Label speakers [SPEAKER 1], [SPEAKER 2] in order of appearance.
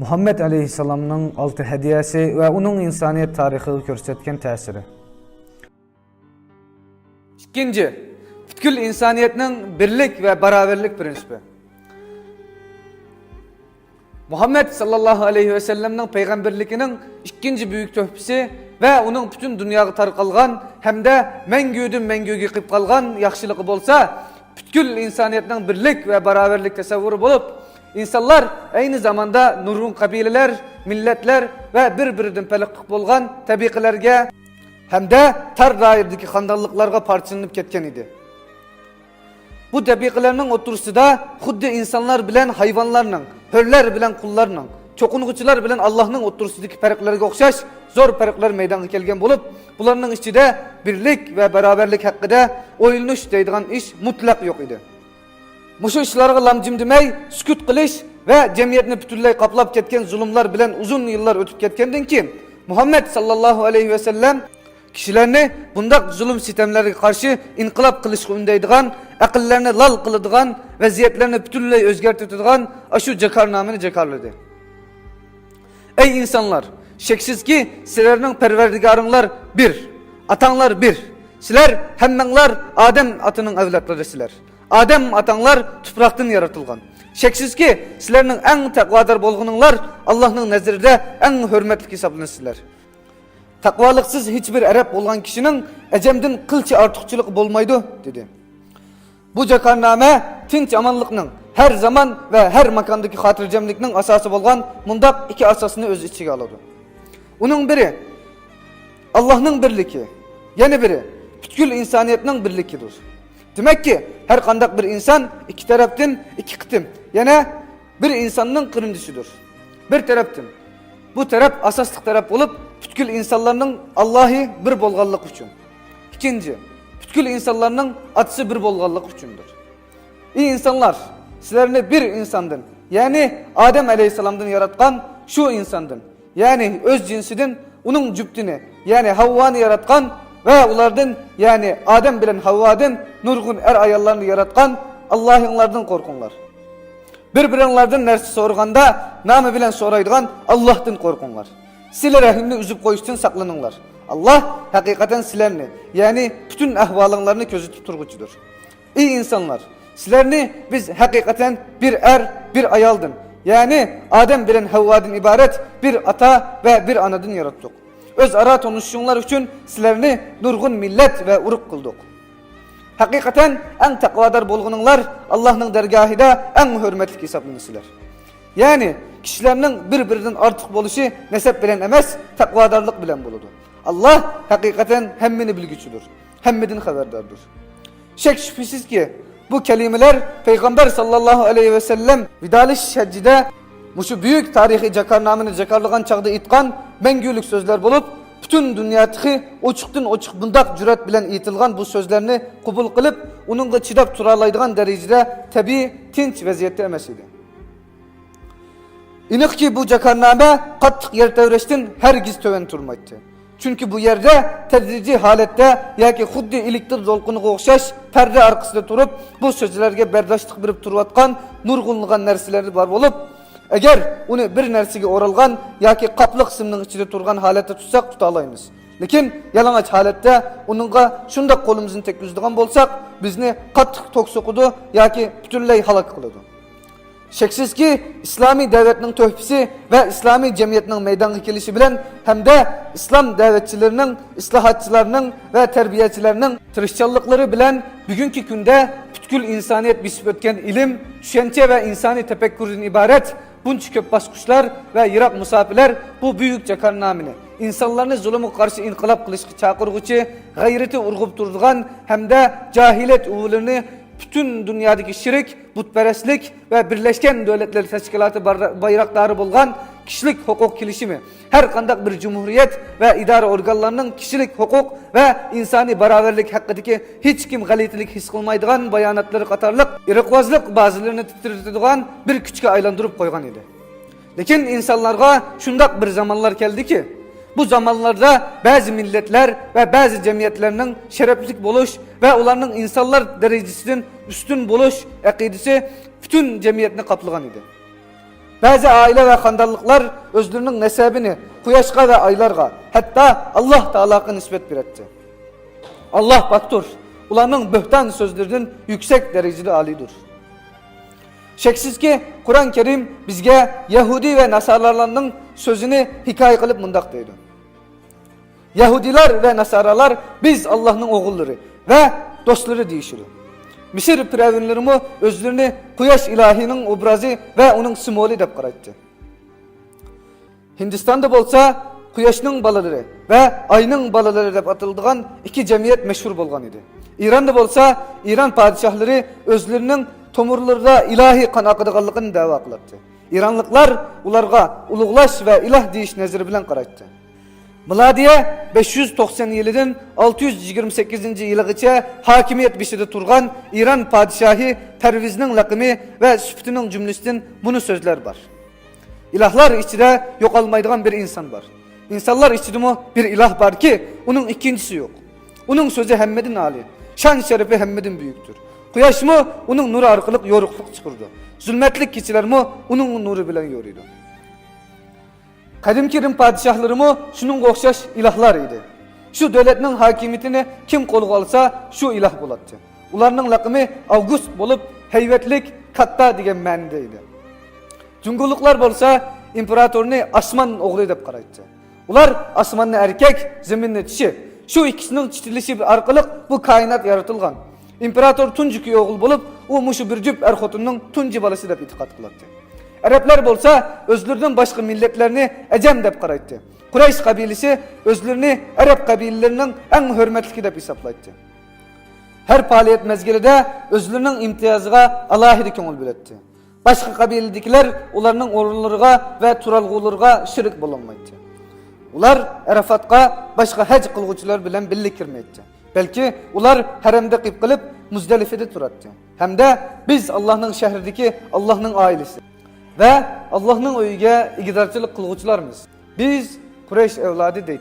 [SPEAKER 1] Muhammed Aleyhisselam'ın altı hediyesi ve onun insaniyet tarihi gösterken tesiri. İkinci, bütün insaniyetinin birlik ve beraberlik prensibi. Muhammed sallallahu aleyhi ve sellem'nin peygamberlikinin ikinci büyük töhfisi ve onun bütün dünyaya tarqalgan hem de mengüdün mengüge qip qalgan yaxşılığı bolsa, bütün insaniyetinin birlik ve beraberlik tasavvuru bulup, insanlar aynı zamanda nurgun kabileler, milletler ve birbirinden peliqliq bolgan tabiqilerge hem de tar dairdeki xandallıklarga parçalanıp ketken idi. Bu tabiqilerinin oturusida xuddi insanlar bilen hayvanlarının, hörler bilen kullarının, çokunğuçular bilen Allah'ın oturusudaki farklarga okşaş, zor farklar meydana kelgen bulup, bularının içinde birlik ve beraberlik hakkında oyulunuş deydiğen iş mutlak yok idi. Muşu işlarga lamcim demey, sükut kılış ve cemiyetini bütünley kaplap ketken zulümler bilen uzun yıllar ötüp ketkenden ki, Muhammed sallallahu aleyhi ve sellem kişilerini bundak zulüm sistemlerine karşı inkılap kılışkı ündeydiğen, akıllarını lal kılıdığan, vaziyetlerini bütünley özgertitidiğen aşu cekarnamını cekarladı. Ey insanlar! Şeksiz ki sizlerinin perverdigarınlar bir, atanlar bir. Sizler hemmenler Adem atının evlatları sizler. Adem atanlar tupraktan yaratılgan. Şeksiz ki sizlerinin en takvadar bolğununlar Allah'ın nezirde en hürmetli hesaplanırsızlar. Takvalıksız hiçbir Arap olan kişinin ecemdin kılçı artıkçılık bolmaydı dedi. Bu cekarname tinç amanlıkның her zaman ve her makandaki hatırcemlikning asası bolgan mundak iki asasını öz içine aladı. Onun biri Allah'ın birliki, yeni biri bütün insaniyetinin birlikidir. Demek ki her kandak bir insan iki taraftan iki kıtım, yani bir insanın kırıncısıdır. Bir taraftan. Bu taraf asaslık taraf olup bütün insanların Allah'ı bir bolgallık üçün. İkinci, bütün insanların atısı bir bolgallık üçündür. İyi insanlar, sizlerini bir insandın, yani Adem Aleyhisselam'dan yaratkan şu insandın. Yani öz cinsidin onun cüptini, yani Havva'nı yaratkan ve onlardan, yani Adem bilen Havva'dan nurgun er ayallarını yaratkan Allah'ınlardan korkunlar. Birbirlerden nersi sorganda namı bilen soraydıgan Allah'tan korkunlar. Sile rahimni üzüp koyuştan saklanınlar. Allah hakikaten silerini, yani bütün ahvalınlarını közütüp turgucudur. İyi insanlar, sizlerini biz hakikaten bir er, bir ayaldın. Yani Adem bilen Havva'dan ibaret bir ata ve bir anadan yarattık. Öz ara tonuşuşunlar için sizlerini nurgun millet ve uruk kıldık. Hakikaten en takvadar bolğununlar Allah'ın dergahida en hürmetli hesaplanısılar. Yani kişilerinin birbirinden artık boluşu nesep bilen emez, takvadarlık bilen buludu. Allah hakikaten hemmini bilgüçüdür, hemmidin haberdardır. Şek şüphesiz ki bu kelimeler Peygamber sallallahu aleyhi ve sellem vidali şeccide şu büyük tarihi cekarnamını cekarlıgan çağda itkan mengülük sözler bulup bütün dünyadaki oçuktan oçuk bundak cüret bilen itilgan bu sözlerini kubul kılıp onunla çidap turalaydıgan derecede tabi tinç vaziyette emes idi. İnik ki bu cekarname kattık yer devreştin hergiz töven turmaydı. Çünkü bu yerde tedrici halette yaki huddi iliktir dolkunuğa okşaş perde arkasında turup bu sözlerge berdaşlık birip turuvatkan nurgunluğan nersileri var olup eğer onu bir nersige oralgan yaki kaplı kısmının içinde turgan halette tutsak tutalayınız. Lekin yalanaç halette onunla şunda kolumuzun teklüzdüğün bolsak bizni kattık toksokudu yaki bütünley halak kılıdı. Şeksiz ki İslami devletinin töhfisi ve İslami cemiyetinin meydana gelişi bilen hem de İslam devletçilerinin, islahatçılarının ve terbiyecilerinin tırışçallıkları bilen bugünkü günde bütün insaniyet bisip ötken ilim, düşünce ve insani tefekkürün ibaret bunç köp baskuşlar ve yırak musafirler bu büyük cekarnamini insanlarını zulümü karşı inkılap kılışkı çakırgıcı, gayreti urgup durduğun hem de cahilet uğurlarını bütün dünyadaki şirik, putperestlik ve Birleşken Devletler Teşkilatı bayrakları bulgan kişilik hukuk kilişimi, her kandak bir cumhuriyet ve idare organlarının kişilik hukuk ve insani beraberlik hakkındaki hiç kim galitilik his kılmaydıgan bayanatları katarlık, irikvazlık bazılarını titirtidigan bir küçüke aylandırıp koygan idi. Lekin insanlarga şundak bir zamanlar geldi ki, bu zamanlarda bazı milletler ve bazı cemiyetlerinin şereflik buluş ve onların insanlar derecesinin üstün buluş akidesi bütün cemiyetini kaplagan idi. Bazı aile ve kandallıklar özlerinin nesebini kuyaşka ve aylarga, hatta Allah Teala'ya nispet etdi. Allah baktır, ulanın böhtan sözlerinin yüksek derecede alidir. Şeksiz ki Kur'an-ı Kerim bizge Yahudi ve Nasaralarının sözünü hikaye kılıp mındak deydi. Yahudiler ve Nasaralar biz Allah'ın oğulları ve dostları deyişir. Misir piravünlerimi özlerini kuyaş ilahinin obrazı ve onun simvoli dep qaraytdı. Hindistan'da bolsa kuyaşның balaları ve ayның balaları dep atıldıgan iki cemiyet meşhur bolgan idi. İran'da bolsa İran padişahları özlerinin tomurlarında ilahi kan akıdığanlığını dava kılattı. İranlıklar ularga uluglaş ve ilah deyiş neziri bilen qaraytdı. Miladiye 597'den 628 yılgacha hakimiyet bişide turgan İran padişahı Pervizning laqimi ve süptünün cümlesinden bunu sözler var. İlahlar içinde yok olmaydıgan bir insan var. İnsanlar içinde bir ilah var ki onun ikincisi yok. Onun sözü hemmedin ali. Şan şerefi hemmedin büyüktür. Kuyaş mı onun nuru arkalık yorukluk çıkırdı. Zulmetlik kişiler mi onun nuru bilen yoruydu. Kadimki Rim padişahları mı şunun okşaş ilahlar idi. Şu devletinin hakimiyetini kim kolu alsa şu ilah bulattı. Ularının lakımı Avgust bolup heyvetlik katta diyen mendeydi. Cunguluklar bolsa imparatorunu asman oğlu dep qaraytdı. Ular asmanlı erkek, zeminli dişi. Şu ikisinin çitilişi arkalık bu kainat yaratılgan. İmparator tuncuki oğul bolup o muşu bir cüp erhotunun tunci balası dep itikat kılattı. Araplar bolsa özlerinin başka milletlerini Ecem dep qaraytdı. Kureyş kabilesi özlerini Arap kabilelerinin en hürmetli dep hesaplaytdı. Her faaliyet mezgilide özlerinin imtiyazıga alahidi köngül biletdi. Başka kabiledekiler ularının orunlarına ve turalgılarına şirik bulunmaydı. Ular Arafat'a başka hac kılgıçılar bilen birlik kirmeydi. Belki ular haremde qip qılıp Muzdelife'de turattı. Hem de biz Allah'ın şehrideki Allah'ın ailesi ve Allah'ın öyüge igidarçılık kılgıçlarımız. Biz Kureyş evladı deydi.